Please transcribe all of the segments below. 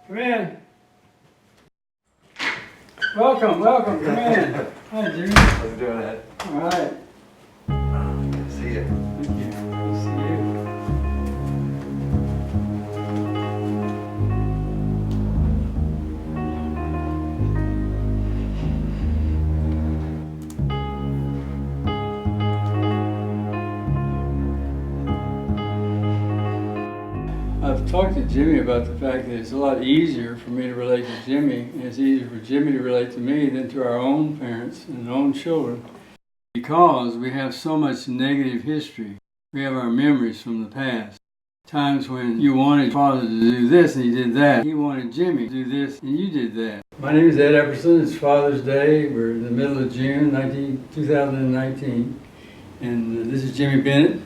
Come in. Welcome, welcome, come in. Hi, Jimmy. How's it doing, Ed? All right. Good to see you. Thank you. Good to see you. I've talked to Jimmy about the fact that it's a lot easier for me to relate to Jimmy, and it's easier for Jimmy to relate to me than to our own parents and own children, because we have so much negative history. We have our memories from the past. Times when you wanted Father to do this and he did that. He wanted Jimmy to do this and you did that. My name is Ed Epperson. It's Father's Day. We're in the middle of June 2019. And this is Jimmy Bennett.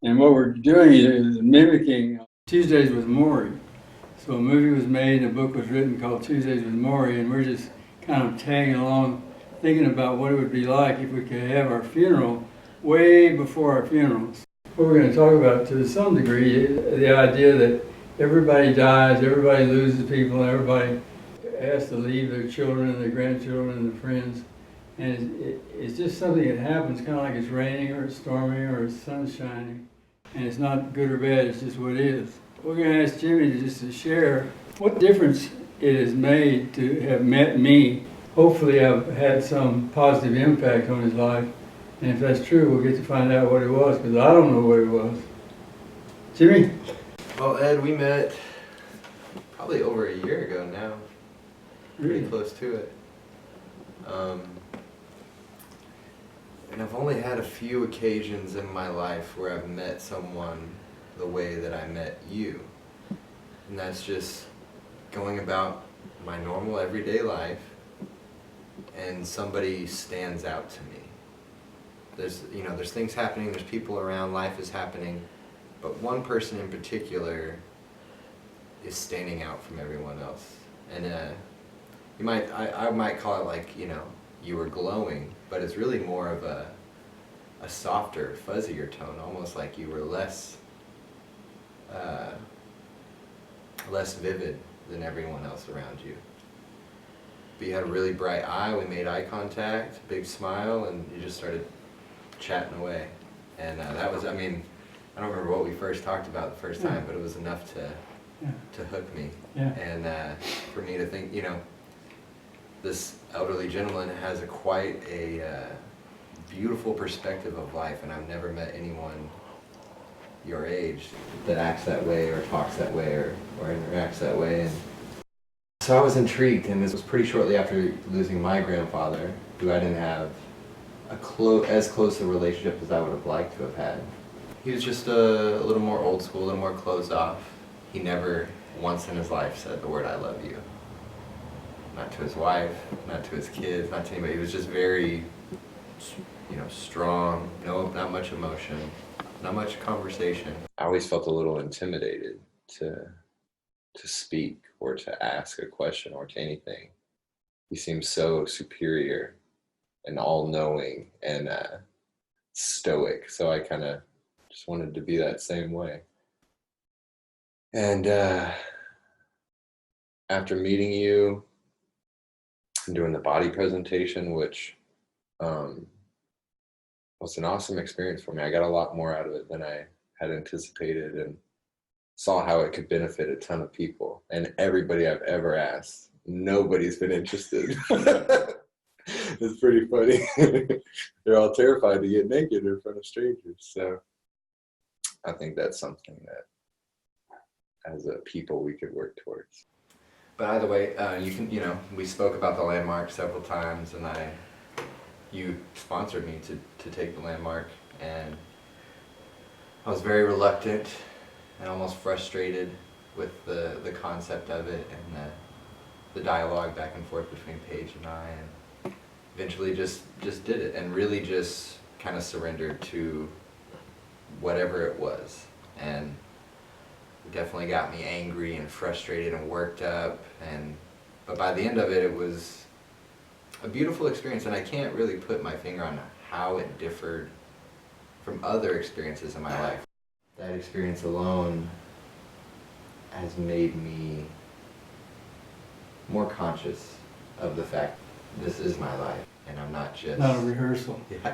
And what we're doing is mimicking Tuesdays with Morrie. So a movie was made and a book was written called Tuesdays with Morrie, and we're just kind of tagging along, thinking about what it would be like if we could have our funeral way before our funerals. What we're going to talk about to some degree is the idea that everybody dies, everybody loses people, and everybody has to leave their children and their grandchildren and their friends. And it's just something that happens, kind of like it's raining or it's storming or it's sun shining. And it's not good or bad, it's just what it is. We're going to ask Jimmy to share what difference it has made to have met me. Hopefully I've had some positive impact on his life. And if that's true, we'll get to find out what it was, because I don't know what it was. Jimmy? Well, Ed, we met probably over a year ago now. Really? Pretty close to it. And I've only had a few occasions in my life where I've met someone the way that I met you. And that's just going about my normal everyday life and somebody stands out to me. There's things happening, there's people around, life is happening, but one person in particular is standing out from everyone else. And I might call it like, you were glowing, but it's really more of a softer, fuzzier tone, almost like you were less vivid than everyone else around you. But you had a really bright eye, we made eye contact, big smile, and you just started chatting away. And that was, I don't remember what we first talked about the first time, but it was enough to hook me. Yeah. And for me to think, this elderly gentleman has quite a beautiful perspective of life, and I've never met anyone your age that acts that way or talks that way or interacts that way. And so I was intrigued, and this was pretty shortly after losing my grandfather, who I didn't have as close a relationship as I would have liked to have had. He was just a little more old school, a little more closed off. He never once in his life said the word "I love you." Not to his wife, not to his kids, not to anybody. He was just very, strong, not much emotion, not much conversation. I always felt a little intimidated to speak or to ask a question or to anything. He seemed so superior and all-knowing and stoic, so I kind of just wanted to be that same way. And after meeting you and doing the body presentation, which was an awesome experience for me. I got a lot more out of it than I had anticipated, and saw how it could benefit a ton of people. And everybody I've ever asked, nobody's been interested. It's pretty funny. They're all terrified to get naked in front of strangers. So I think that's something that as a people we could work towards. But either way, we spoke about the landmark several times, and you sponsored me to take the landmark, and I was very reluctant and almost frustrated with the concept of it and the dialogue back and forth between Paige and I, and eventually just did it and really just kind of surrendered to whatever it was. And it definitely got me angry and frustrated and worked up, but by the end of it, it was a beautiful experience, and I can't really put my finger on how it differed from other experiences in my life. That experience alone has made me more conscious of the fact this is my life, and I'm not just Not a rehearsal. yeah,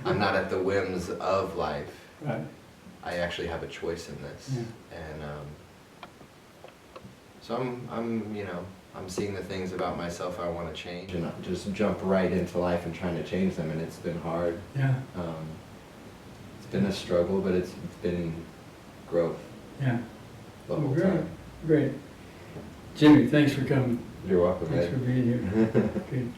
I'm not at the whims of life. Right. I actually have a choice in this, Yeah. and so I'm you know, I'm seeing the things about myself I want to change, and I just jump right into life and trying to change them, and it's been hard. Yeah. It's been a struggle, but it's been growth Yeah. the Well, whole great. time. Great. Jimmy, thanks for coming. You're welcome, Thanks for Ed. being here. Good.